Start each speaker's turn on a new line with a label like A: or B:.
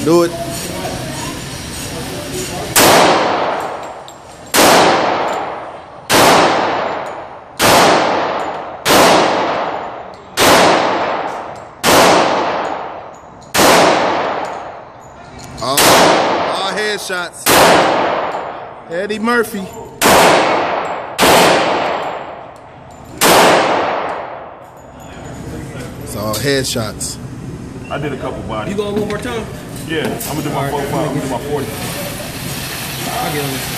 A: Do it. All headshots. Eddie Murphy. It's all headshots.
B: I did a couple bodies.
C: You going one more time?
B: Yeah, I'm gonna do my 45. I'm gonna do my 40.
C: I'll get on this.